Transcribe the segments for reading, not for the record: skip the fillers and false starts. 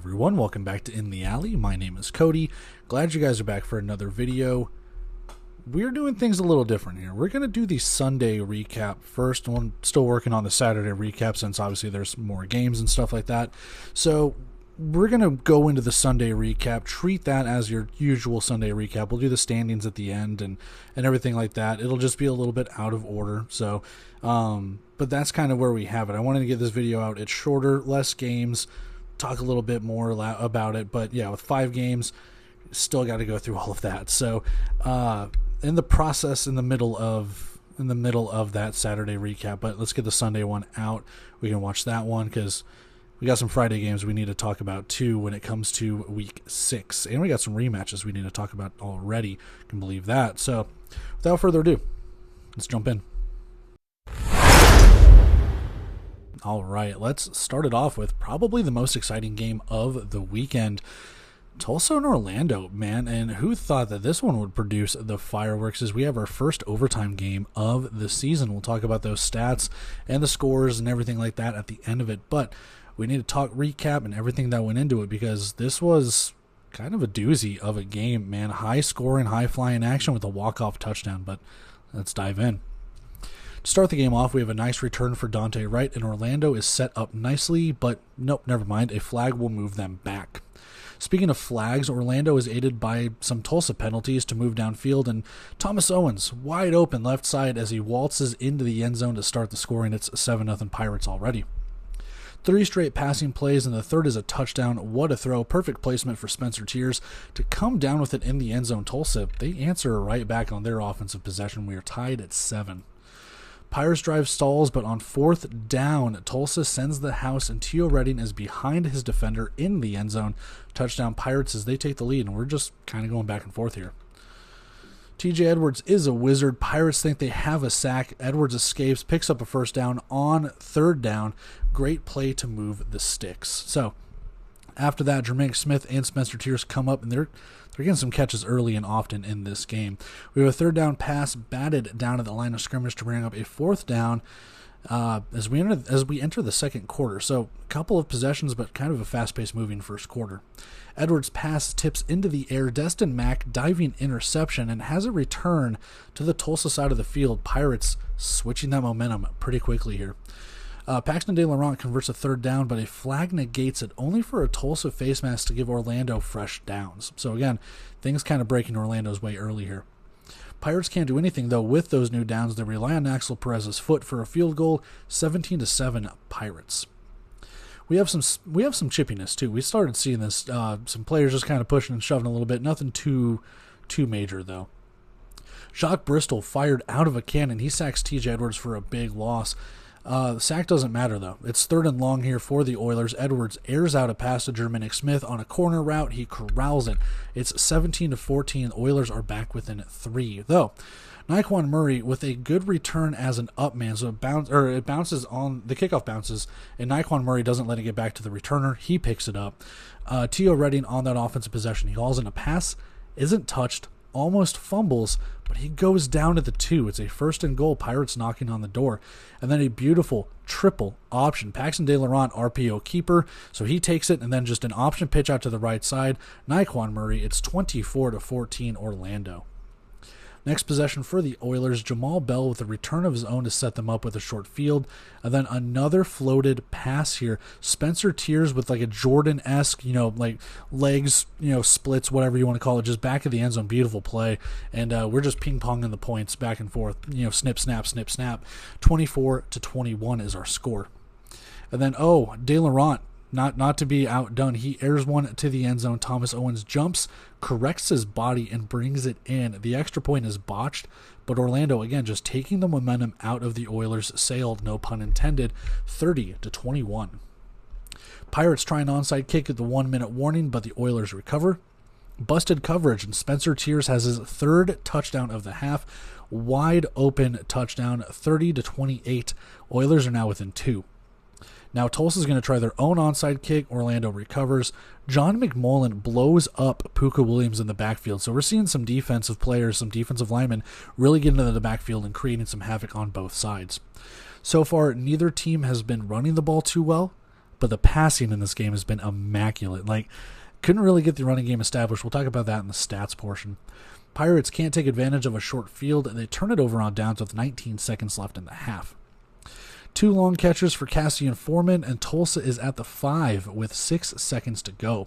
everyone, welcome back to In the Alley. My name is Cody. Glad you guys are back for another video. We're doing things a little different here. We're going to do the Sunday recap first. I'm still working on the Saturday recap since obviously there's more games and stuff like that. So we're going to go into the Sunday recap, treat that as your usual Sunday recap. We'll do the standings at the end and everything like that. It'll just be a little bit out of order. So, but that's kind of where we have it. I wanted to get this video out. It's shorter, less games, talk a little bit more about it. But yeah, with 5 games, still got to go through all of that. So, in the process, in the middle of that Saturday recap, but let's get the Sunday one out. We can watch that one because we got some Friday games we need to talk about too when it comes to week 6. And we got some rematches we need to talk about already. Can believe that. So without further ado, let's jump in. All right, let's start it off with probably the most exciting game of the weekend. Tulsa and Orlando, man, and who thought that this one would produce the fireworks as we have our first overtime game of the season. We'll talk about those stats and the scores and everything like that at the end of it, but we need to talk recap and everything that went into it because this was kind of a doozy of a game, man. High scoring, high flying action with a walk-off touchdown, but let's dive in. To start the game off, we have a nice return for Dante Wright, and Orlando is set up nicely, but nope, never mind. A flag will move them back. Speaking of flags, Orlando is aided by some Tulsa penalties to move downfield, and Thomas Owens wide open left side as he waltzes into the end zone to start the scoring. It's 7-0 Pirates already. 3 straight passing plays, and the third is a touchdown. What a throw. Perfect placement for Spencer Tiers to come down with it in the end zone. Tulsa, they answer right back on their offensive possession. We are tied at 7. Pirates drive stalls, but on 4th down, Tulsa sends the house, and Tio Redding is behind his defender in the end zone. Touchdown Pirates as they take the lead, and we're just kind of going back and forth here. TJ Edwards is a wizard. Pirates think they have a sack. Edwards escapes, picks up a first down on 3rd down. Great play to move the sticks. So after that, Jermaine Smith and Spencer Tiers come up, and they're getting some catches early and often in this game. We have a 3rd down pass batted down at the line of scrimmage to bring up a 4th down as we enter the second quarter. So a couple of possessions, but kind of a fast-paced moving first quarter. Edwards' pass tips into the air. Destin Mack diving interception and has a return to the Tulsa side of the field. Pirates switching that momentum pretty quickly here. Paxton De Laurent converts a 3rd down, but a flag negates it, only for a Tulsa face mask to give Orlando fresh downs. So again, things kind of breaking Orlando's way early here. Pirates can't do anything, though, with those new downs. They rely on Axel Perez's foot for a field goal, 17-7 Pirates. We have some chippiness, too. We started seeing this, some players just kind of pushing and shoving a little bit. Nothing too major, though. Jacques Bristol fired out of a cannon. He sacks TJ Edwards for a big loss. The sack doesn't matter, though. It's 3rd and long here for the Oilers. Edwards airs out a pass to Jermaine Smith on a corner route. He corrals it. It's 17-14. Oilers are back within 3, though. Naquan Murray with a good return as an up man. So it bounces on the kickoff bounces, and Naquan Murray doesn't let it get back to the returner. He picks it up. Tio Redding on that offensive possession. He hauls in a pass, isn't touched, almost fumbles, but he goes down to the 2. It's a 1st and goal. Pirates knocking on the door. And then a beautiful triple option. Paxton De Laurent, RPO keeper, so he takes it, and then just an option pitch out to the right side. Naquan Murray, it's 24-14 Orlando. Next possession for the Oilers, Jamal Bell with a return of his own to set them up with a short field. And then another floated pass here. Spencer Tiers with like a Jordan-esque, like legs, splits, whatever you want to call it, just back of the end zone. Beautiful play. And we're just ping-ponging the points back and forth. Snip, snap, snip, snap. 24-21 is our score. And then, De Laurent, not to be outdone, he airs one to the end zone. Thomas Owens jumps, corrects his body, and brings it in. The extra point is botched, but Orlando, again, just taking the momentum out of the Oilers' sail, no pun intended, 30-21. Pirates try an onside kick at the 1-minute warning, but the Oilers recover. Busted coverage, and Spencer Tiers has his 3rd touchdown of the half. Wide open touchdown, 30-28. Oilers are now within 2. Now Tulsa's going to try their own onside kick. Orlando recovers. John McMullen blows up Puka Williams in the backfield. So we're seeing some defensive players, some defensive linemen really getting into the backfield and creating some havoc on both sides. So far, neither team has been running the ball too well, but the passing in this game has been immaculate. Like, couldn't really get the running game established. We'll talk about that in the stats portion. Pirates can't take advantage of a short field, and they turn it over on downs with 19 seconds left in the half. 2 long catchers for Cassian Foreman, and Tulsa is at the 5 with 6 seconds to go.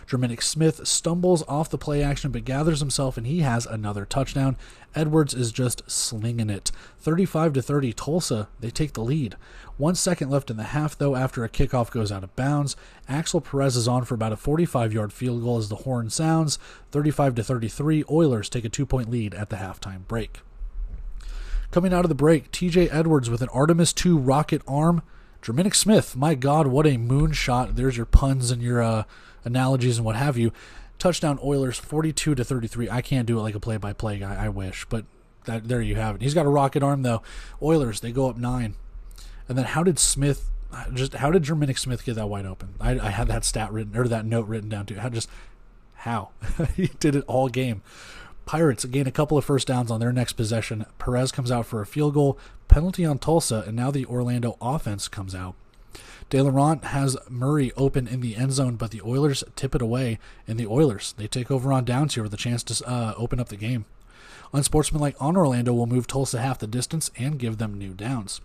Jermaine Smith stumbles off the play action but gathers himself, and he has another touchdown. Edwards is just slinging it. 35-30, Tulsa, they take the lead. 1 second left in the half, though, after a kickoff goes out of bounds. Axel Perez is on for about a 45-yard field goal as the horn sounds. 35-33, Oilers take a 2-point lead at the halftime break. Coming out of the break, TJ Edwards with an Artemis II rocket arm. Jermaine Smith, my God, what a moonshot. There's your puns and your analogies and what have you. Touchdown Oilers, 42-33. I can't do it like a play-by-play guy. I wish, but there you have it. He's got a rocket arm, though. Oilers, they go up 9. And then how did Jermaine Smith get that wide open? I had that stat written, or that note written down too. How? He did it all game. Pirates gain a couple of first downs on their next possession. Perez comes out for a field goal, penalty on Tulsa, and now the Orlando offense comes out. De Laurent has Murray open in the end zone, but the Oilers tip it away, and the Oilers, they take over on downs here with a chance to open up the game. Unsportsmanlike on Orlando will move Tulsa half the distance and give them new downs.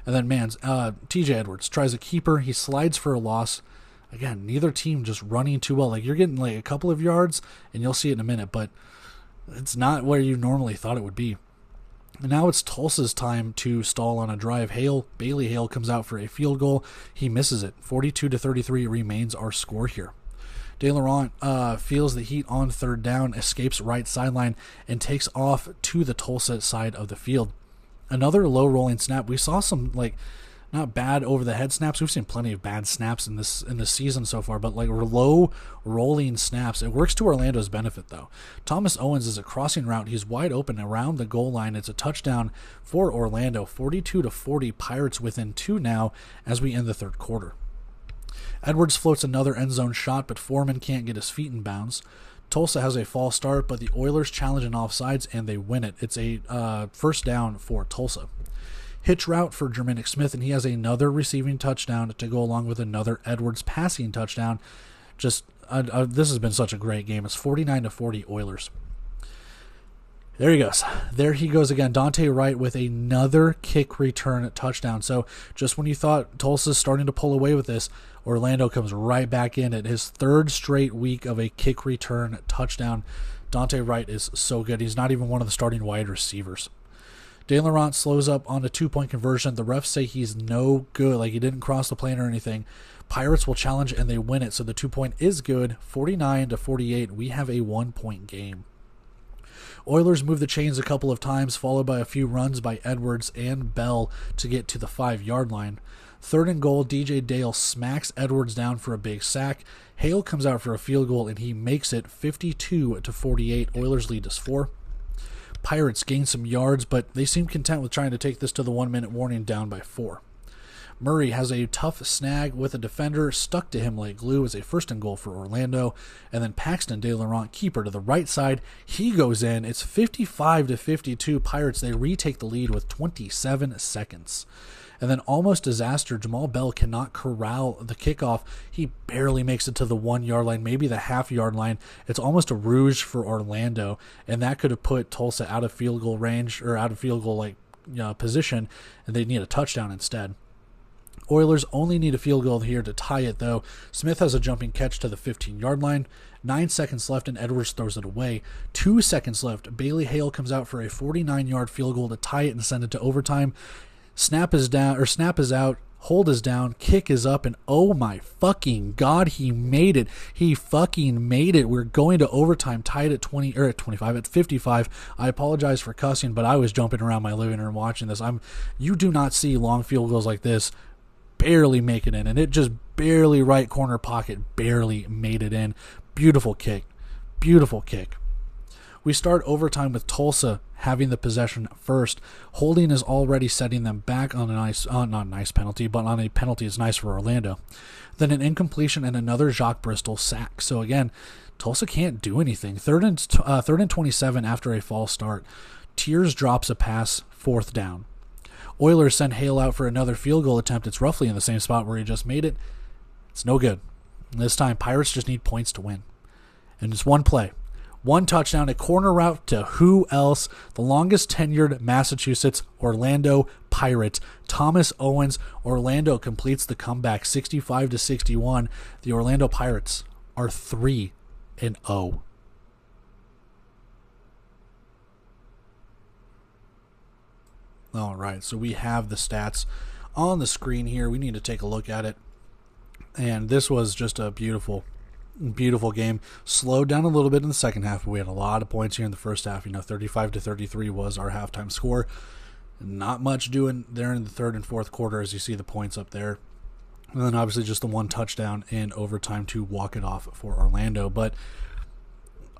And then, TJ Edwards tries a keeper. He slides for a loss. Again, neither team just running too well. Like, you're getting like a couple of yards, and you'll see it in a minute, but it's not where you normally thought it would be. And now it's Tulsa's time to stall on a drive. Bailey Hale comes out for a field goal. He misses it. 42-33 remains our score here. De Laurent feels the heat on third down, escapes right sideline, and takes off to the Tulsa side of the field. Another low rolling snap. We saw some not bad over the head snaps. We've seen plenty of bad snaps in this season so far, but low rolling snaps. It works to Orlando's benefit though. Thomas Owens is a crossing route. He's wide open around the goal line. It's a touchdown for Orlando. 42-40. Pirates within 2 now as we end the third quarter. Edwards floats another end zone shot, but Foreman can't get his feet in bounds. Tulsa has a false start, but the Oilers challenge an offsides and they win it. It's a first down for Tulsa. Hitch route for Jermaine Smith, and he has another receiving touchdown to go along with another Edwards passing touchdown. This has been such a great game. It's 49-40 Oilers. There he goes. There he goes again. Dante Wright with another kick return touchdown. So just when you thought Tulsa's starting to pull away with this, Orlando comes right back in at his 3rd straight week of a kick return touchdown. Dante Wright is so good. He's not even one of the starting wide receivers. De Laurent slows up on a 2-point conversion. The refs say he's no good, like he didn't cross the plane or anything. Pirates will challenge and they win it, so the 2-point is good. 49-48. We have a 1-point game. Oilers move the chains a couple of times, followed by a few runs by Edwards and Bell to get to the 5-yard line. 3rd and goal, DJ Dale smacks Edwards down for a big sack. Hale comes out for a field goal, and he makes it 52-48. Oilers lead us 4. Pirates gain some yards, but they seem content with trying to take this to the 1-minute warning down by 4. Murray has a tough snag with a defender stuck to him like glue as a 1st and goal for Orlando. And then Paxton De Laurent, keeper to the right side. He goes in. It's 55-52. Pirates, they retake the lead with 27 seconds. And then almost disaster, Jamal Bell cannot corral the kickoff. He barely makes it to the 1-yard line, maybe the half-yard line. It's almost a rouge for Orlando, and that could have put Tulsa out of field goal range, or out of field goal position, and they need a touchdown instead. Oilers only need a field goal here to tie it, though. Smith has a jumping catch to the 15-yard line. 9 seconds left, and Edwards throws it away. 2 seconds left. Bailey Hale comes out for a 49-yard field goal to tie it and send it to overtime. Snap is out, hold is down, kick is up, and oh my fucking God, he made it. He fucking made it. We're going to overtime, tied at 25, at 55. I apologize for cussing, but I was jumping around my living room watching this. You do not see long field goals like this barely make it in, and it just barely right corner pocket, barely made it in. Beautiful kick. Beautiful kick. We start overtime with Tulsa having the possession first. Holding is already setting them back on not a nice penalty, but on a penalty is nice for Orlando. Then an incompletion and another Jacques Bristol sack. So again, Tulsa can't do anything. 3rd and 27 after a false start. Tiers drops a pass, 4th down. Oilers send Hale out for another field goal attempt. It's roughly in the same spot where he just made it. It's no good. This time, Pirates just need points to win. And it's one play. One touchdown, a corner route to who else? The longest tenured Massachusetts Orlando Pirate, Thomas Owens. Orlando completes the comeback 65-61. The Orlando Pirates are 3-0. All right, so we have the stats on the screen here. We need to take a look at it. And this was just a beautiful game. Slowed down a little bit in the second half, but we had a lot of points here in the first half. 35-33 was our halftime score. Not much doing there in the third and fourth quarter, as you see the points up there. And then obviously just the one touchdown in overtime to walk it off for Orlando. But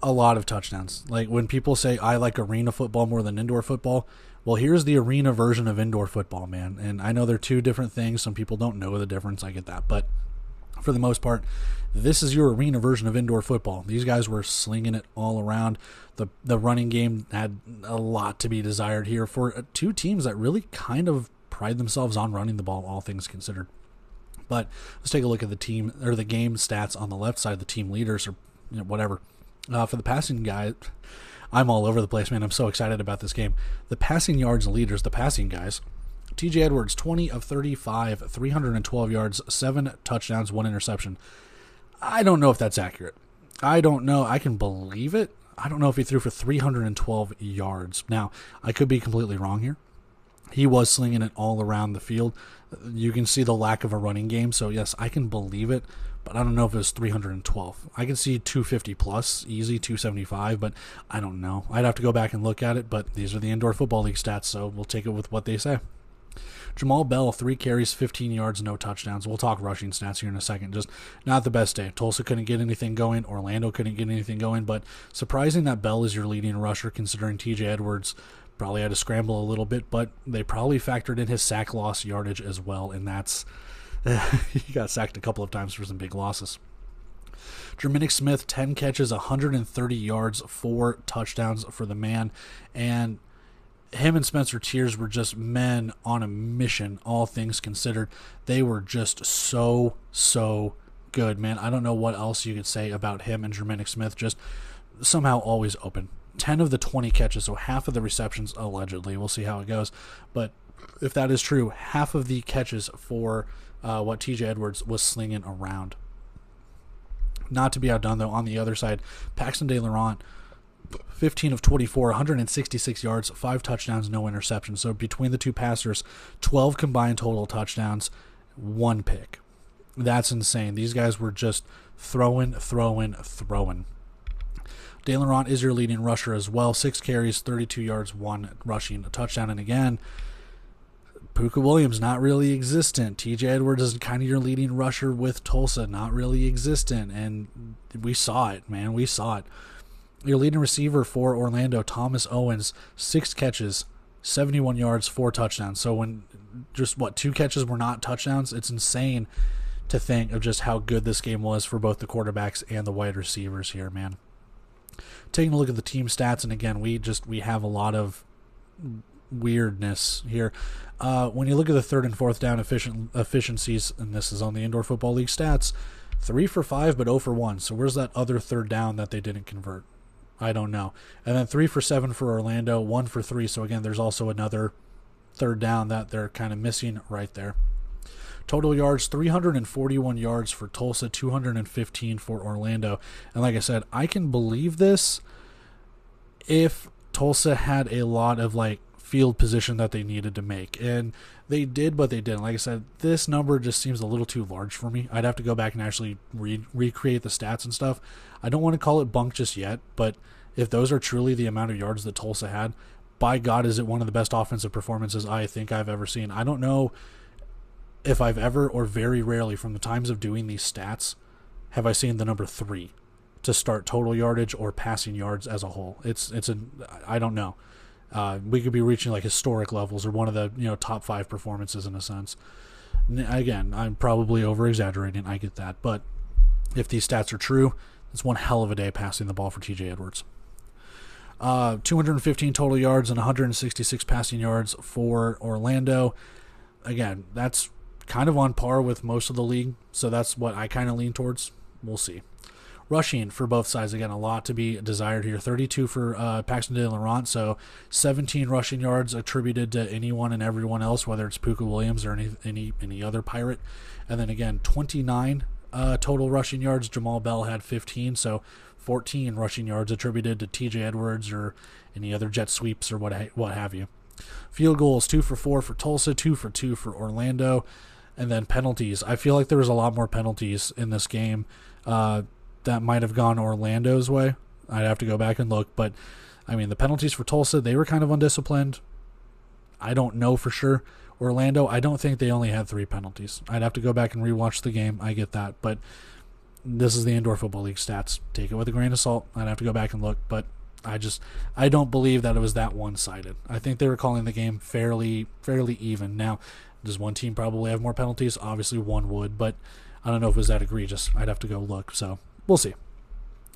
a lot of touchdowns. Like when people say I like arena football more than indoor football, well, here's the arena version of indoor football, man. And I know they're two different things. Some people don't know the difference. I get that. But for the most part, this is your arena version of indoor football. These guys were slinging it all around. The running game had a lot to be desired here for two teams that really kind of pride themselves on running the ball, all things considered. But let's take a look at the team or the game stats on the left side, the team leaders or whatever. For the passing guy, I'm all over the place, man. I'm so excited about this game. The passing yards leaders, the passing guys. TJ Edwards, 20 of 35, 312 yards, 7 touchdowns, 1 interception. I don't know if that's accurate. I don't know. I can believe it. I don't know if he threw for 312 yards. Now, I could be completely wrong here. He was slinging it all around the field. You can see the lack of a running game. So, yes, I can believe it. But I don't know if it was 312. I can see 250 plus, easy 275, but I don't know. I'd have to go back and look at it, but these are the Indoor Football League stats, so we'll take it with what they say. Jamal Bell, 3 carries, 15 yards, no touchdowns. We'll talk rushing stats here in a second. Just not the best day. Tulsa couldn't get anything going. Orlando couldn't get anything going, but surprising that Bell is your leading rusher considering TJ Edwards probably had to scramble a little bit, but they probably factored in his sack loss yardage as well, and that's he got sacked a couple of times for some big losses. Jermaine Smith, 10 catches, 130 yards, 4 touchdowns for the man. And him and Spencer Tiers were just men on a mission, all things considered. They were just so good, man. I don't know what else you could say about him and Jermaine Smith, just somehow always open. 10 of the 20 catches, so half of the receptions, allegedly. We'll see how it goes. But if that is true, half of the catches for what TJ Edwards was slinging around. Not to be outdone, though, on the other side, Paxton De Laurent, 15 of 24, 166 yards, 5 touchdowns, no interceptions. So between the two passers, 12 combined total touchdowns, 1 pick. That's insane. These guys were just throwing. De Laurent is your leading rusher as well. 6 carries, 32 yards, 1 rushing, a touchdown. And again, Puka Williams, not really existent. TJ Edwards is kind of your leading rusher with Tulsa, not really existent. And we saw it, man. We saw it. Your leading receiver for Orlando, Thomas Owens, 6 catches, 71 yards, 4 touchdowns. So when just, 2 catches were not touchdowns, it's insane to think of just how good this game was for both the quarterbacks and the wide receivers here, man. Taking a look at the team stats, and again, we have a lot of weirdness here. When you look at the third and fourth down efficiencies, and this is on the Indoor Football League stats, 3 for 5, but 0 for 1. So where's that other third down that they didn't convert? I don't know. And then 3 for 7 for Orlando, 1 for 3. So again, there's also another third down that they're kind of missing right there. Total yards, 341 yards for Tulsa, 215 for Orlando. And like I said, I can believe this if Tulsa had a lot of field position that they needed to make. And they did, but they didn't. Like I said, this number just seems a little too large for me. I'd have to go back and actually recreate the stats and stuff. I don't want to call it bunk just yet, but if those are truly the amount of yards that Tulsa had, by God, is it one of the best offensive performances I think I've ever seen. I don't know if I've ever, or very rarely from the times of doing these stats, have I seen the number 3 to start total yardage or passing yards as a whole. I don't know. We could be reaching historic levels or one of the top 5 performances in a sense. Again, I'm probably over exaggerating. I get that, but if these stats are true, it's one hell of a day passing the ball for TJ Edwards. 215 total yards and 166 passing yards for Orlando. Again, that's kind of on par with most of the league, so that's what I kind of lean towards. We'll see. Rushing for both sides, again, a lot to be desired here. 32 for Paxton De Laurent, so 17 rushing yards attributed to anyone and everyone else, whether it's Puka Williams or any other Pirate. And then again, 29 total rushing yards. Jamal Bell had 15, so 14 rushing yards attributed to TJ Edwards or any other jet sweeps or what have you. Field goals, 2 for 4 for Tulsa, 2 for 2 for Orlando. And then penalties. I feel like there was a lot more penalties in this game that might have gone Orlando's way. I'd have to go back and look. But, I mean, the penalties for Tulsa, they were kind of undisciplined. I don't know for sure. Orlando, I don't think they only had 3 penalties. I'd have to go back and rewatch the game. I get that. But this is the Indoor Football League stats. Take it with a grain of salt. I'd have to go back and look. But I don't believe that it was that one-sided. I think they were calling the game fairly even. Now, does one team probably have more penalties? Obviously one would, but I don't know if it was that egregious. I'd have to go look, so we'll see.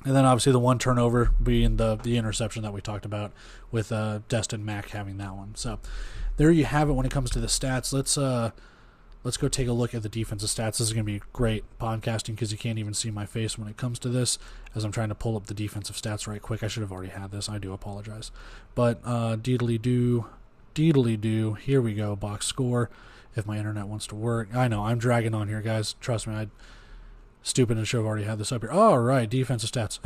And then obviously the one turnover being the interception that we talked about with Destin Mack having that one. So there you have it when it comes to the stats. Let's go take a look at the defensive stats. This is going to be great podcasting because you can't even see my face when it comes to this as I'm trying to pull up the defensive stats right quick. I should have already had this. I do apologize. But deedly-doo, here we go, box score. If my internet wants to work. I know, I'm dragging on here, guys. Trust me, stupid and should have already had this up here. All right, defensive stats.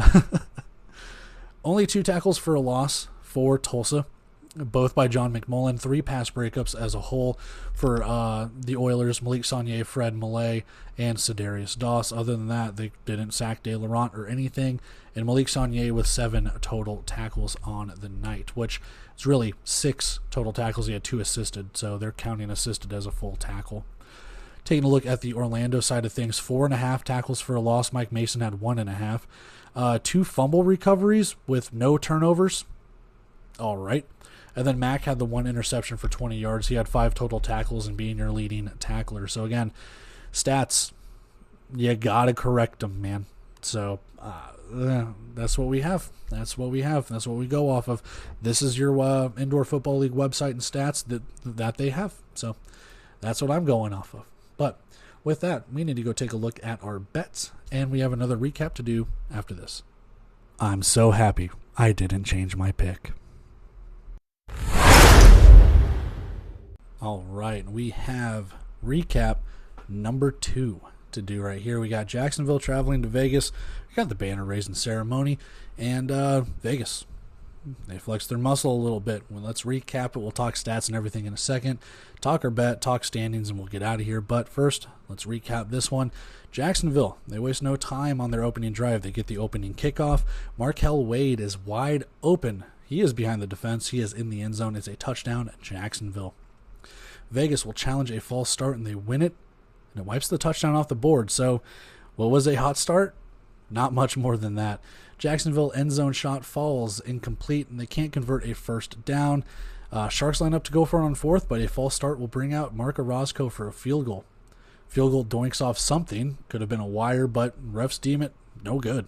Only 2 tackles for a loss for Tulsa, both by John McMullen. 3 pass breakups as a whole for the Oilers, Malik Saunier, Fred Malay, and Sedarius Doss. Other than that, they didn't sack De Laurent or anything. And Malik Saunier with 7 total tackles on the night, which is really 6 total tackles. He had 2 assisted, so they're counting assisted as a full tackle. Taking a look at the Orlando side of things, 4.5 tackles for a loss. Mike Mason had 1.5. 2 fumble recoveries with no turnovers. All right. And then Mack had the 1 interception for 20 yards. He had 5 total tackles and being your leading tackler. So again, stats, you got to correct them, man. So that's what we have. That's what we go off of. This is your Indoor Football League website and stats that they have. So that's what I'm going off of. But with that, we need to go take a look at our bets, and we have another recap to do after this. I'm so happy I didn't change my pick. All right, we have recap number 2 to do right here. We got Jacksonville traveling to Vegas. We got the banner raising ceremony, and Vegas, they flexed their muscle a little bit. Well, let's recap it. We'll talk stats and everything in a second. Talk our bet, talk standings, and we'll get out of here. But first, let's recap this one. Jacksonville, they waste no time on their opening drive. They get the opening kickoff. Markel Wade is wide open. He is behind the defense. He is in the end zone. It's a touchdown at Jacksonville. Vegas will challenge a false start, and they win it. And it wipes the touchdown off the board. So, what was a hot start? Not much more than that. Jacksonville end zone shot falls incomplete, and they can't convert a first down. Sharks line up to go for it on 4th, but a false start will bring out Mark Orozco for a field goal. Field goal doinks off something. Could have been a wire, but refs deem it no good.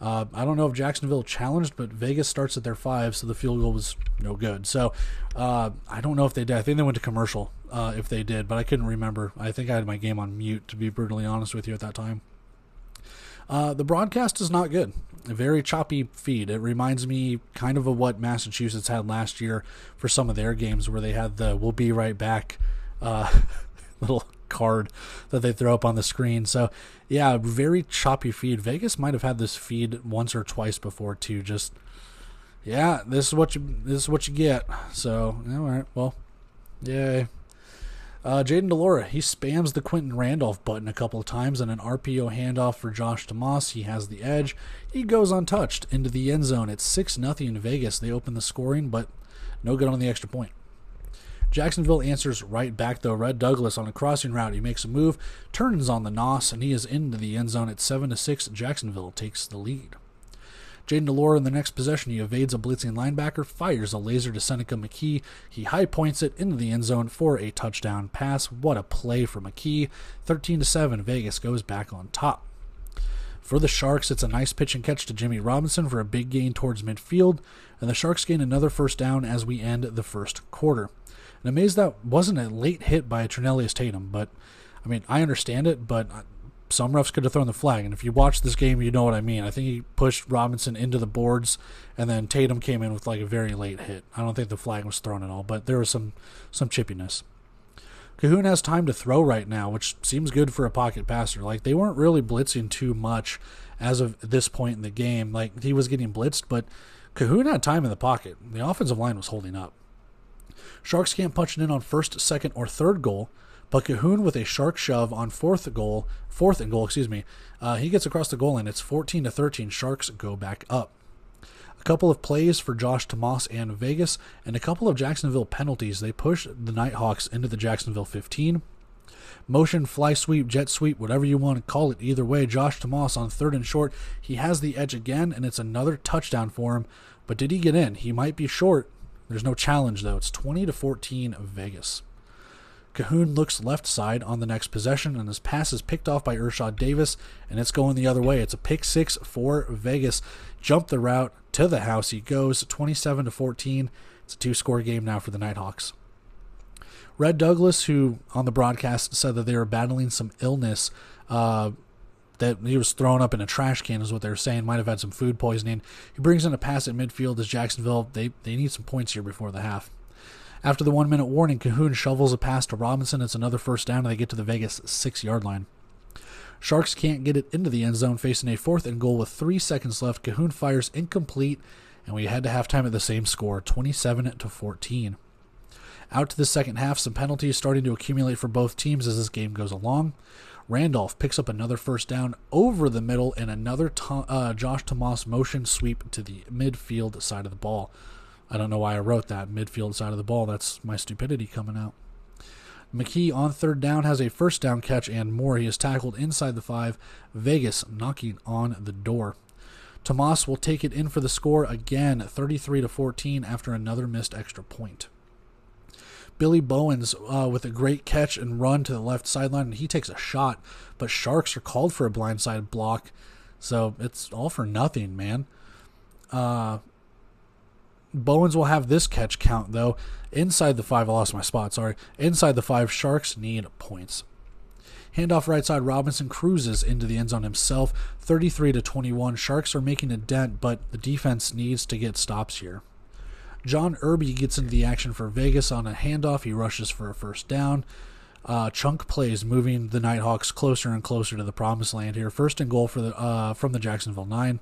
I don't know if Jacksonville challenged, but Vegas starts at their 5, so the field goal was no good. So I don't know if they did. I think they went to commercial if they did, but I couldn't remember. I think I had my game on mute, to be brutally honest with you at that time. The broadcast is not good. A very choppy feed. It reminds me kind of what Massachusetts had last year for some of their games where they had the "we'll be right back" little card that they throw up on the screen. So, yeah, very choppy feed. Vegas might have had this feed once or twice before too. Just, yeah, this is what you get. So, all right, well, yay. Jaden DeLora, he spams the Quentin Randolph button a couple of times and an RPO handoff for Josh Tomas. He has the edge. He goes untouched into the end zone. It's 6-0 Vegas. They open the scoring, but no good on the extra point. Jacksonville answers right back, though. Red Douglas on a crossing route. He makes a move, turns on the nos, and he is into the end zone at 7-6. Jacksonville takes the lead. Jaden DeLora in the next possession, he evades a blitzing linebacker, fires a laser to Seneca McKee. He high points it into the end zone for a touchdown pass. What a play for McKee. 13-7, Vegas goes back on top. For the Sharks, it's a nice pitch and catch to Jimmy Robinson for a big gain towards midfield, and the Sharks gain another first down as we end the first quarter. And amazed that wasn't a late hit by Trinelius Tatum. But, I mean, I understand it, but some refs could have thrown the flag. And if you watch this game, you know what I mean. I think he pushed Robinson into the boards, and then Tatum came in with like a very late hit. I don't think the flag was thrown at all, but there was some chippiness. Cahoon has time to throw right now, which seems good for a pocket passer. Like, they weren't really blitzing too much as of this point in the game. Like, he was getting blitzed, but Cahoon had time in the pocket. The offensive line was holding up. Sharks can't punch it in on first, second, or third goal, but Cahoon with a shark shove on fourth and goal, he gets across the goal line. It's 14-13. Sharks go back up. A couple of plays for Josh Tomas and Vegas, and a couple of Jacksonville penalties. They push the Nighthawks into the Jacksonville 15. Motion, fly sweep, jet sweep, whatever you want to call it. Either way, Josh Tomas on third and short. He has the edge again, and it's another touchdown for him. But did he get in? He might be short. There's no challenge, though. It's 20-14 Vegas. Cahoon looks left side on the next possession, and his pass is picked off by Ershad Davis, and it's going the other way. It's a pick six for Vegas. Jump the route to the house. He goes 27-14. It's a 2-score game now for the Nighthawks. Red Douglas, who on the broadcast said that they were battling some illness, that he was thrown up in a trash can is what they were saying, might have had some food poisoning. He brings in a pass at midfield as Jacksonville, they need some points here before the half. After the 1-minute warning, Cahoon shovels a pass to Robinson. It's another first down, and they get to the Vegas 6-yard line. Sharks can't get it into the end zone, facing a 4th and goal with 3 seconds left. Cahoon fires incomplete, and we head to halftime at the same score, 27-14. Out to the second half, some penalties starting to accumulate for both teams as this game goes along. Randolph picks up another first down over the middle and another Josh Tomas motion sweep to the midfield side of the ball. I don't know why I wrote that, midfield side of the ball. That's my stupidity coming out. McKee on third down has a first down catch and more. He is tackled inside the 5. Vegas knocking on the door. Tomas will take it in for the score again, 33-14 after another missed extra point. Billy Bowens with a great catch and run to the left sideline, and he takes a shot, but Sharks are called for a blindside block, so it's all for nothing, man. Bowens will have this catch count, though. Inside the 5, I lost my spot, sorry. Inside the 5, Sharks need points. Handoff right side, Robinson cruises into the end zone himself, 33-21. Sharks are making a dent, but the defense needs to get stops here. John Irby gets into the action for Vegas on a handoff. He rushes for a first down. Chunk plays, moving the Nighthawks closer and closer to the promised land here. First and goal for from the Jacksonville 9.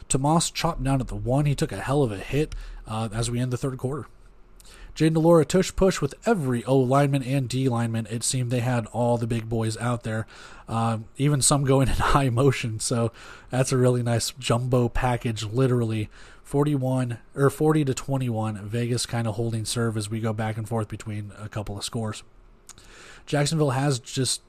Tomas chopped down at the 1. He took a hell of a hit as we end the third quarter. Jaden DeLora tush push with every O lineman and D lineman. It seemed they had all the big boys out there, even some going in high motion. So that's a really nice jumbo package, literally. 40-21. Vegas kind of holding serve as we go back and forth between a couple of scores. Jacksonville has just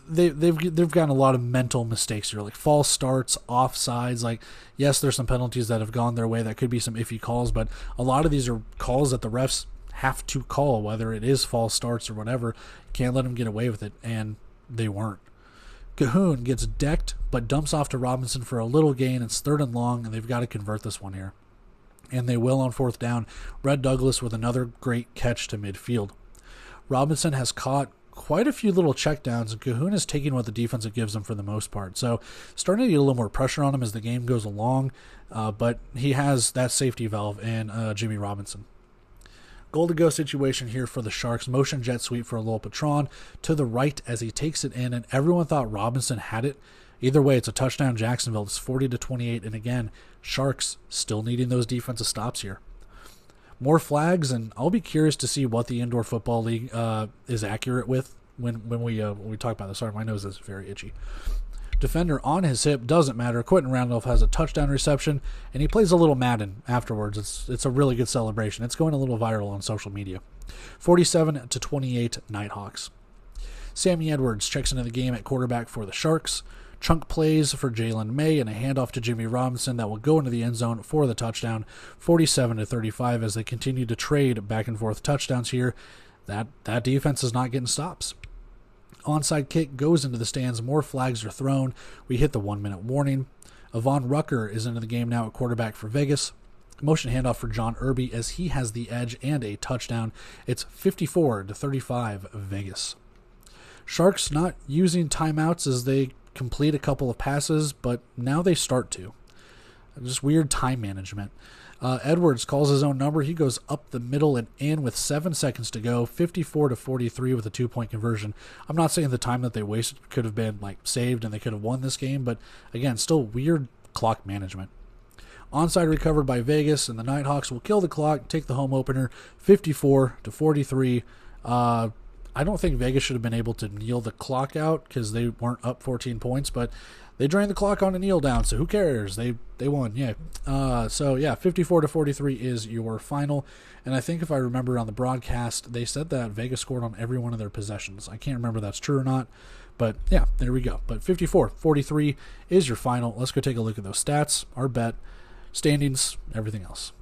they've gotten a lot of mental mistakes here, like false starts, offsides. Like, yes, there's some penalties that have gone their way that could be some iffy calls, but a lot of these are calls that the refs have to call, whether it is false starts or whatever. You can't let them get away with it, and they weren't. Cahoon gets decked, but dumps off to Robinson for a little gain. It's third and long, and they've got to convert this one here. And they will on fourth down. Red Douglas with another great catch to midfield. Robinson has caught quite a few little checkdowns, and Cahoon is taking what the defense gives him for the most part. So starting to get a little more pressure on him as the game goes along, but he has that safety valve in Jimmy Robinson. Goal to go situation here for the Sharks. Motion jet sweep for Lowell Patron to the right as he takes it in, and everyone thought Robinson had it. Either way, it's a touchdown Jacksonville. It's 40-28, and again, Sharks still needing those defensive stops here. More flags, and I'll be curious to see what the Indoor Football League is accurate with when we talk about this. Sorry, my nose is very itchy. Defender on his hip, doesn't matter. Quentin Randolph has a touchdown reception, and he plays a little Madden afterwards. It's a really good celebration. It's going a little viral on social media. 47-28 Nighthawks. Sammy Edwards checks into the game at quarterback for the Sharks. Chunk plays for Jalen May and a handoff to Jimmy Robinson that will go into the end zone for the touchdown. 47-35 as they continue to trade back and forth touchdowns here. That defense is not getting stops. Onside kick goes into the stands. More flags are thrown. We hit the 1-minute warning. Avon Rucker is into the game now at quarterback for Vegas. Motion handoff for John Irby as he has the edge and a touchdown. It's 54-35 Vegas. Sharks not using timeouts as they complete a couple of passes, but now they start to. Just weird time management. Edwards calls his own number. He goes up the middle and in with 7 seconds to go, 54-43 with a 2-point conversion. I'm not saying the time that they wasted could have been saved and they could have won this game, but again, still weird clock management. Onside recovered by Vegas, and the Nighthawks will kill the clock, take the home opener, 54-43. I don't think Vegas should have been able to kneel the clock out because they weren't up 14 points, but they drained the clock on a kneel down, so who cares? They won, yeah. 54-43 is your final, and I think if I remember on the broadcast, they said that Vegas scored on every one of their possessions. I can't remember if that's true or not, but yeah, there we go. But 54-43 is your final. Let's go take a look at those stats, our bet, standings, everything else.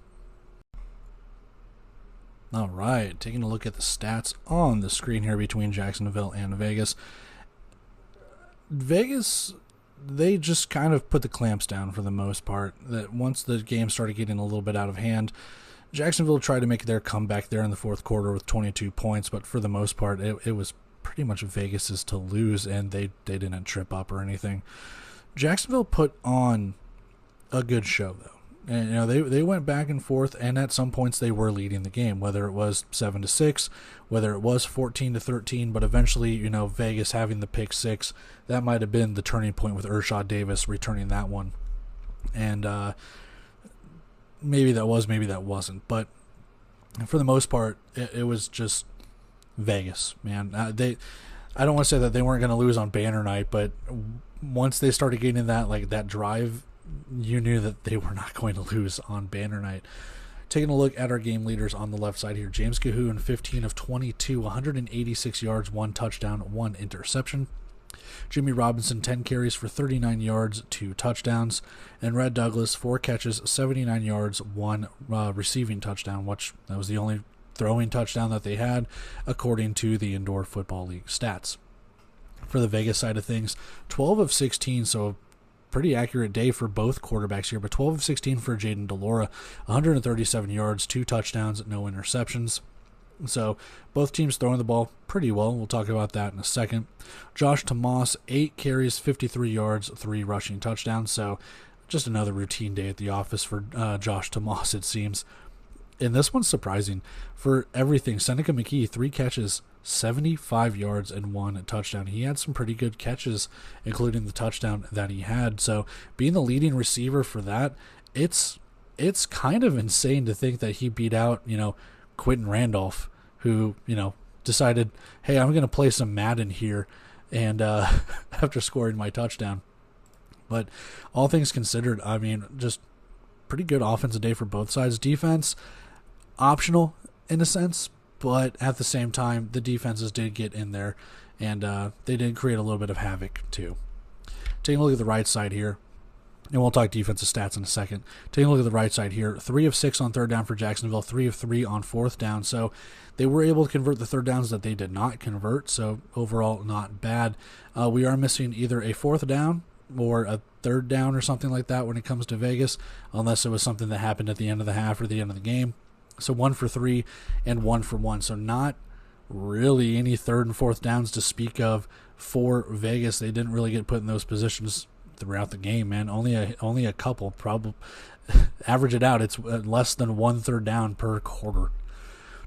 All right, taking a look at the stats on the screen here between Jacksonville and Vegas. Vegas, they just kind of put the clamps down for the most part. That once the game started getting a little bit out of hand, Jacksonville tried to make their comeback there in the fourth quarter with 22 points, but for the most part, it was pretty much Vegas's to lose, and they didn't trip up or anything. Jacksonville put on a good show, though. And they went back and forth, and at some points they were leading the game, whether it was 7-6, whether it was 14-13, but eventually, Vegas having the pick six, that might have been the turning point with Ershaw Davis returning that one. And maybe that was, maybe that wasn't, but for the most part, it was just Vegas, man. I don't want to say that they weren't going to lose on banner night, but once they started getting that drive, you knew that they were not going to lose on banner night. Taking a look at our game leaders on the left side here. James Cahoon, 15 of 22, 186 yards, 1 touchdown, 1 interception. Jimmy Robinson, 10 carries for 39 yards, 2 touchdowns. And Red Douglas, 4 catches, 79 yards, 1 receiving touchdown, which that was the only throwing touchdown that they had, according to the Indoor Football League stats. For the Vegas side of things, 12 of 16, so pretty accurate day for both quarterbacks here, but 12 of 16 for Jaden DeLora, 137 yards, 2 touchdowns, no interceptions. So both teams throwing the ball pretty well. We'll talk about that in a second. Josh Tomas, 8 carries, 53 yards, 3 rushing touchdowns. So just another routine day at the office for Josh Tomas, it seems. And this one's surprising for everything. Seneca McKee, 3 catches, 75 yards, and 1 touchdown. He had some pretty good catches, including the touchdown that he had. So being the leading receiver for that, it's kind of insane to think that he beat out, Quentin Randolph, who, decided, hey, I'm going to play some Madden here, and after scoring my touchdown. But all things considered, I mean, just pretty good offensive day for both sides. Defense, optional in a sense, but at the same time, the defenses did get in there, and they did create a little bit of havoc too. Taking a look at the right side here, and we'll talk defensive stats in a second. Taking a look at the right side here, 3 of 6 on third down for Jacksonville, 3 of 3 on fourth down. So they were able to convert the third downs that they did not convert, so overall not bad. We are missing either a fourth down or a third down or something like that when it comes to Vegas, unless it was something that happened at the end of the half or the end of the game. So 1 for 3 and 1 for 1. So not really any third and fourth downs to speak of for Vegas. They didn't really get put in those positions throughout the game, man. Only a couple. Probably average it out, it's less than 1 third down per quarter.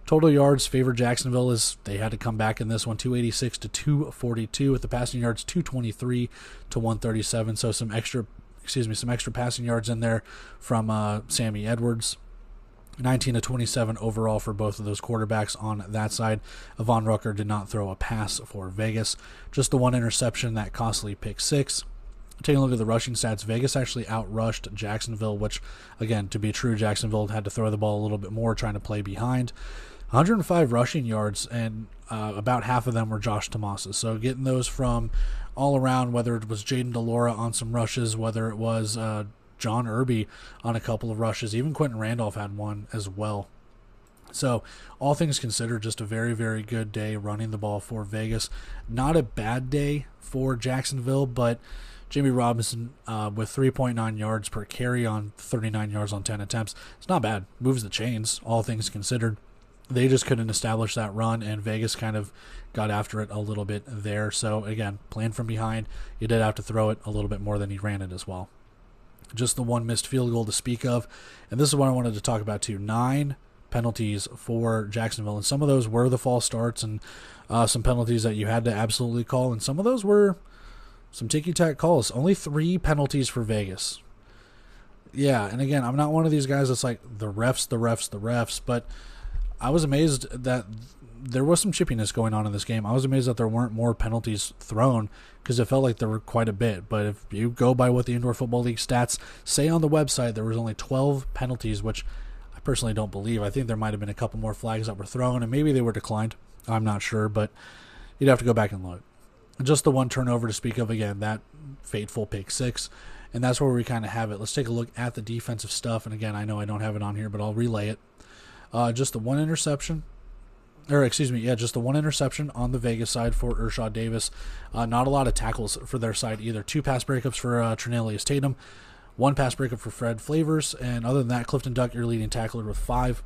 Total yards favor Jacksonville as they had to come back in this one, 286 to 242, with the passing yards 223 to 137. So some extra passing yards in there from Sammy Edwards. 19 to 27 overall for both of those quarterbacks on that side. Von Rucker did not throw a pass for Vegas. Just the 1 interception, that costly pick 6. Taking a look at the rushing stats, Vegas actually outrushed Jacksonville, which, again, to be true, Jacksonville had to throw the ball a little bit more, trying to play behind. 105 rushing yards, and about half of them were Josh Tomas's. So getting those from all around, whether it was Jaden DeLora on some rushes, whether it was John Irby on a couple of rushes, even Quentin Randolph had one as well. So all things considered, just a very, very good day running the ball for Vegas. Not a bad day for Jacksonville, but Jamie Robinson with 3.9 yards per carry on 39 yards on 10 attempts. It's not bad. Moves the chains, all things considered. They just couldn't establish that run, and Vegas kind of got after it a little bit there. So, again, playing from behind, you did have to throw it a little bit more than he ran it as well. Just the one missed field goal to speak of. And this is what I wanted to talk about, too. 9 penalties for Jacksonville, and some of those were the false starts and some penalties that you had to absolutely call, and some of those were some ticky-tack calls. Only 3 penalties for Vegas. Yeah, and again, I'm not one of these guys that's like, the refs, but I was amazed that there was some chippiness going on in this game. I was amazed that there weren't more penalties thrown because it felt like there were quite a bit. But if you go by what the Indoor Football League stats say on the website, there was only 12 penalties, which I personally don't believe. I think there might have been a couple more flags that were thrown, and maybe they were declined. I'm not sure, but you'd have to go back and look. Just the one turnover to speak of, again, that fateful pick 6. And that's where we kind of have it. Let's take a look at the defensive stuff. And again, I know I don't have it on here, but I'll relay it. Just the one interception. Just the one interception on the Vegas side for Urshad Davis. Not a lot of tackles for their side either. 2 pass breakups for Trinelius Tatum. 1 pass breakup for Fred Flavors. And other than that, Clifton Duck, your leading tackler, with 5.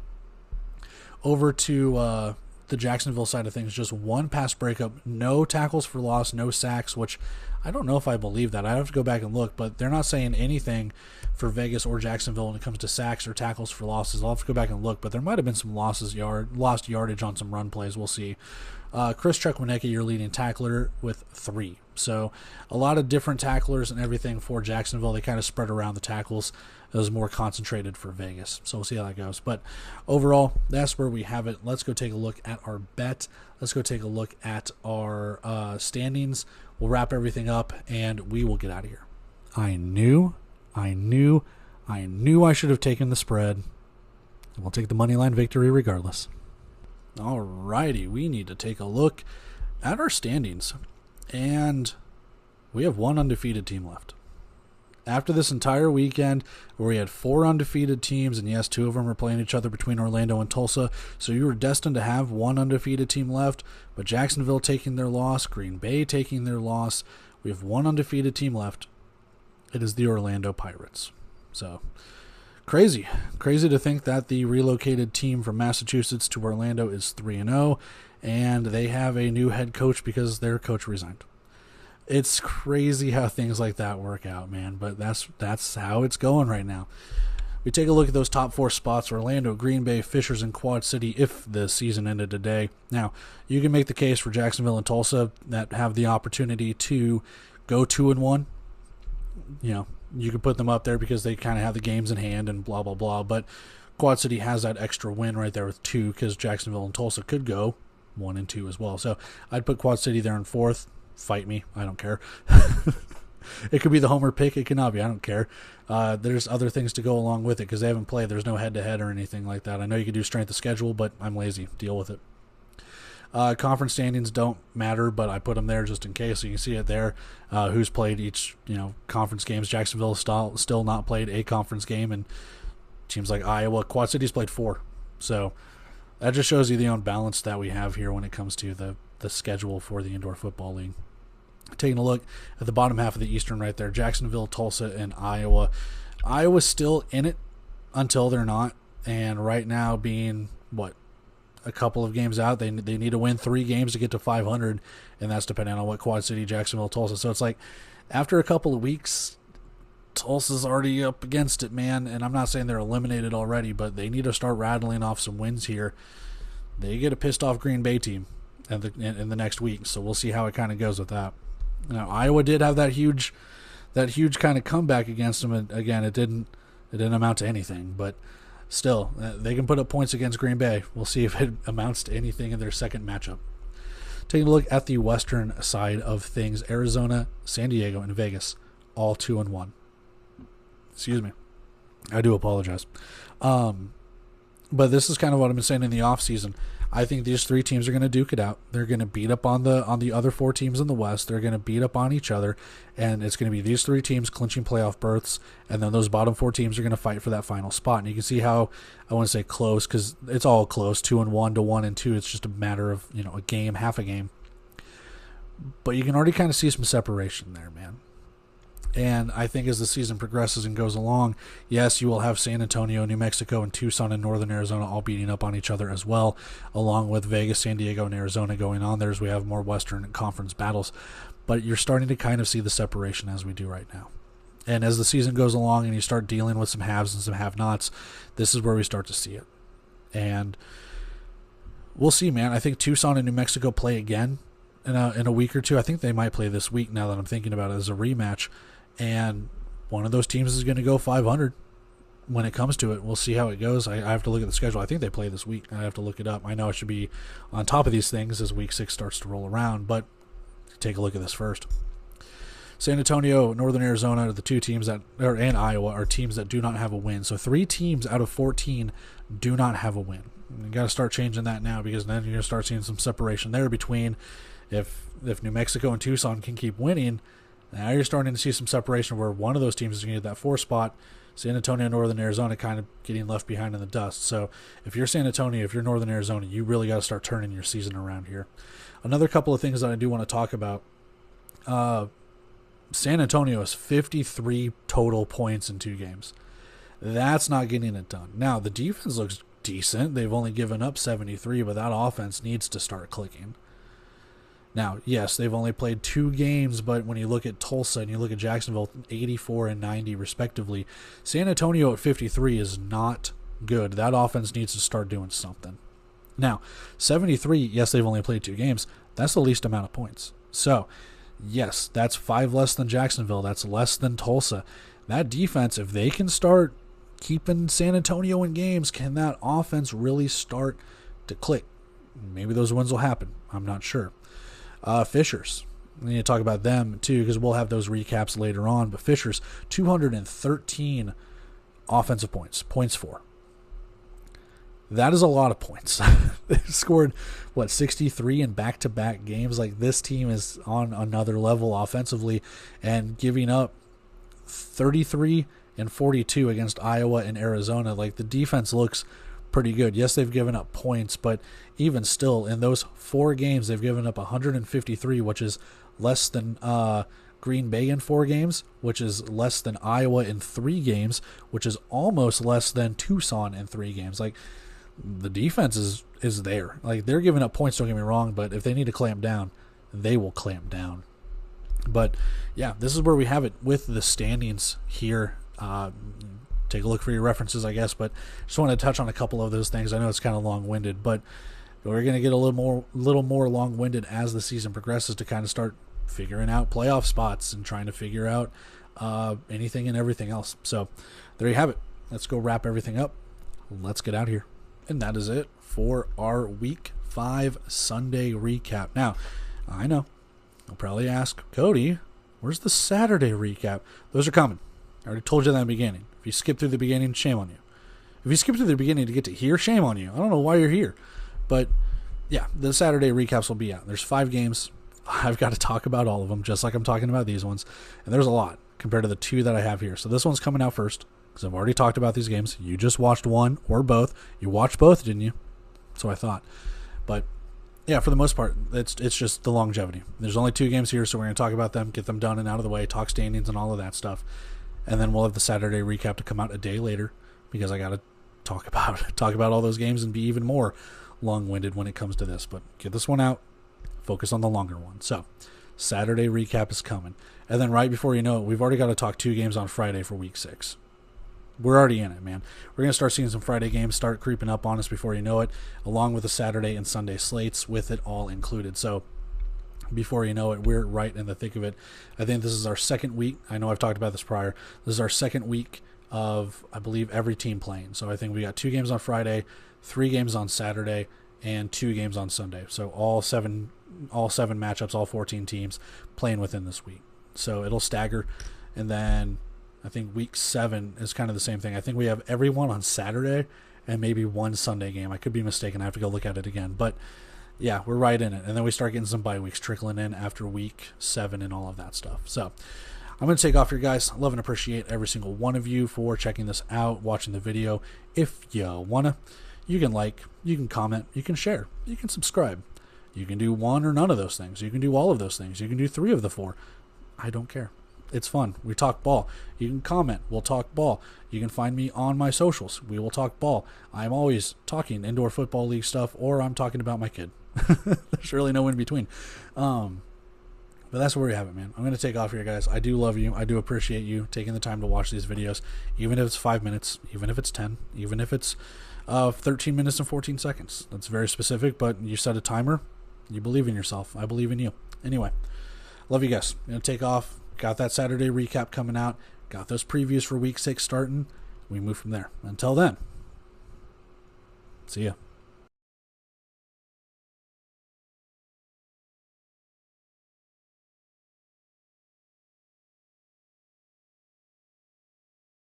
Over to the Jacksonville side of things, just 1 pass breakup, no tackles for loss, no sacks, which I don't know if I believe that. I have to go back and look, but they're not saying anything for Vegas or Jacksonville when it comes to sacks or tackles for losses. I'll have to go back and look, but there might have been some lost yardage on some run plays. We'll see. Chris Chukwuneke, your leading tackler, with 3. So a lot of different tacklers and everything for Jacksonville. They kind of spread around the tackles. It was more concentrated for Vegas. So we'll see how that goes. But overall, that's where we have it. Let's go take a look at our bet. Let's go take a look at our standings. We'll wrap everything up, and we will get out of here. I knew I should have taken the spread. We'll take the money line victory regardless. Alrighty, we need to take a look at our standings. And we have 1 undefeated team left. After this entire weekend where we had 4 undefeated teams, and yes, 2 of them are playing each other between Orlando and Tulsa, so you were destined to have 1 undefeated team left, but Jacksonville taking their loss, Green Bay taking their loss, we have 1 undefeated team left. It is the Orlando Pirates. So, crazy to think that the relocated team from Massachusetts to Orlando is 3-0, and they have a new head coach because their coach resigned. It's crazy how things like that work out, man, but that's how it's going right now. We take a look at those top 4 spots: Orlando, Green Bay, Fishers, and Quad City if the season ended today. Now, you can make the case for Jacksonville and Tulsa that have the opportunity to go 2-1. You know, you can put them up there because they kind of have the games in hand and blah, blah, blah, but Quad City has that extra win right there with 2 because Jacksonville and Tulsa could go 1-2 as well. So I'd put Quad City there in 4th. Fight me. I don't care. It could be the homer pick. It cannot be. I don't care. There's other things to go along with it because they haven't played. There's no head-to-head or anything like that. I know you could do strength of schedule, but I'm lazy. Deal with it. Conference standings don't matter, but I put them there just in case. So you can see it there. Who's played each conference games. Jacksonville still not played a conference game, and teams like Iowa, Quad City's played 4. So that just shows you the unbalance that we have here when it comes to the schedule for the Indoor Football League. Taking a look at the bottom half of the Eastern right there, Jacksonville, Tulsa, and Iowa. Iowa's still in it until they're not, and right now being, a couple of games out, they need to win 3 games to get to 500, and that's depending on what Quad City, Jacksonville, Tulsa. So it's like, after a couple of weeks, Tulsa's already up against it, man, and I'm not saying they're eliminated already, but they need to start rattling off some wins here. They get a pissed off Green Bay team in the next week, so we'll see how it kind of goes with that. Now, Iowa did have that huge kind of comeback against them, and again, it didn't amount to anything, but still, they can put up points against Green Bay. We'll see if it amounts to anything in their second matchup. Taking a look at the western side of things, Arizona, San Diego, and Vegas, all 2-1. Excuse me. I do apologize. But this is kind of what I've been saying in the offseason. I think these 3 teams are going to duke it out. They're going to beat up on the other 4 teams in the West. They're going to beat up on each other, and it's going to be these 3 teams clinching playoff berths, and then those bottom 4 teams are going to fight for that final spot. And you can see how, I want to say close, because it's all close, 2-1 to 1-2. It's just a matter of a game, half a game. But you can already kind of see some separation there, man. And I think as the season progresses and goes along, yes, you will have San Antonio, New Mexico, and Tucson and Northern Arizona all beating up on each other as well, along with Vegas, San Diego, and Arizona going on there as we have more Western Conference battles. But you're starting to kind of see the separation as we do right now. And as the season goes along and you start dealing with some haves and some have-nots, this is where we start to see it. And we'll see, man. I think Tucson and New Mexico play again in a week or two. I think they might play this week now that I'm thinking about it as a rematch. And one of those teams is going to go 500 when it comes to it. We'll see how it goes. I have to look at the schedule. I think they play this week. I have to look it up. I know I should be on top of these things as week 6 starts to roll around, but take a look at this first. San Antonio, Northern Arizona are the two teams and Iowa are teams that do not have a win. So 3 teams out of 14 do not have a win. You got to start changing that now, because then you're going to start seeing some separation there between if New Mexico and Tucson can keep winning. Now you're starting to see some separation where one of those teams is going to get that 4 spot. San Antonio and Northern Arizona kind of getting left behind in the dust. So if you're San Antonio, if you're Northern Arizona, you really got to start turning your season around here. Another couple of things that I do want to talk about. San Antonio has 53 total points in 2 games. That's not getting it done. Now, the defense looks decent. They've only given up 73, but that offense needs to start clicking. Now, yes, they've only played 2 games, but when you look at Tulsa and you look at Jacksonville, 84 and 90 respectively, San Antonio at 53 is not good. That offense needs to start doing something. Now, 73, yes, they've only played 2 games. That's the least amount of points. So, yes, that's 5 less than Jacksonville. That's less than Tulsa. That defense, if they can start keeping San Antonio in games, can that offense really start to click? Maybe those wins will happen. I'm not sure. Fishers. We need to talk about them too, because we'll have those recaps later on. But Fishers, 213 offensive points for. That is a lot of points. They've scored, 63 in back-to-back games. Like, this team is on another level offensively, and giving up 33 and 42 against Iowa and Arizona. Like, the defense looks pretty good. Yes, they've given up points, but even still, in those 4 games, they've given up 153, which is less than Green Bay in 4 games, which is less than Iowa in 3 games, which is almost less than Tucson in 3 games. Like, the defense is there. Like, they're giving up points, don't get me wrong, but if they need to clamp down, they will clamp down. But, yeah, this is where we have it with the standings here. Take a look for your references, I guess, but just want to touch on a couple of those things. I know it's kind of long-winded, but we're going to get a little more long-winded as the season progresses to kind of start figuring out playoff spots and trying to figure out anything and everything else. So there you have it. Let's go wrap everything up. Let's get out of here. And that is it for our Week 5 Sunday recap. Now, I know you'll probably ask, Cody, where's the Saturday recap? Those are coming. I already told you that in the beginning. If you skip through the beginning, shame on you. If you skip through the beginning to get to here, shame on you. I don't know why you're here. But, yeah, the Saturday recaps will be out. There's 5 games. I've got to talk about all of them, just like I'm talking about these ones. And there's a lot compared to the 2 that I have here. So this one's coming out first, because I've already talked about these games. You just watched one or both. You watched both, didn't you? So I thought. But, yeah, for the most part, it's just the longevity. There's only 2 games here, so we're going to talk about them, get them done and out of the way, talk standings and all of that stuff. And then we'll have the Saturday recap to come out a day later, because I got to talk about all those games and be even more long-winded when it comes to this. But get this one out, focus on the longer one. So Saturday recap is coming. And then right before you know it, we've already got to talk 2 games on Friday for Week 6. We're already in it, man. We're going to start seeing some Friday games start creeping up on us before you know it, along with the Saturday and Sunday slates with it all included. So before you know it, we're right in the thick of it. I think this is our second week. I know I've talked about this prior. This is our second week of, I believe, every team playing. So I think we got 2 games on Friday, 3 games on Saturday, and 2 games on Sunday. So all seven matchups, all 14 teams playing within this week. So it'll stagger. And then I think week 7 is kind of the same thing. I think we have everyone on Saturday and maybe 1 Sunday game. I could be mistaken. I have to go look at it again. But yeah, we're right in it. And then we start getting some bye weeks trickling in after week 7 and all of that stuff. So I'm going to take off here, guys. Love and appreciate every single one of you for checking this out, watching the video. If you want to, you can like, you can comment, you can share, you can subscribe. You can do one or none of those things. You can do all of those things. You can do 3 of the 4. I don't care. It's fun. We talk ball. You can comment. We'll talk ball. You can find me on my socials. We will talk ball. I'm always talking indoor football league stuff, or I'm talking about my kid. There's really no in between. But that's where we have it, man. I'm going to take off here, guys. I do love you. I do appreciate you taking the time to watch these videos, even if it's 5 minutes, even if it's 10, even if it's 13 minutes and 14 seconds. That's very specific, but you set a timer. You believe in yourself. I believe in you. Anyway, love you guys. I'm going to take off. Got that Saturday recap coming out. Got those previews for week 6 starting. We move from there. Until then, see ya.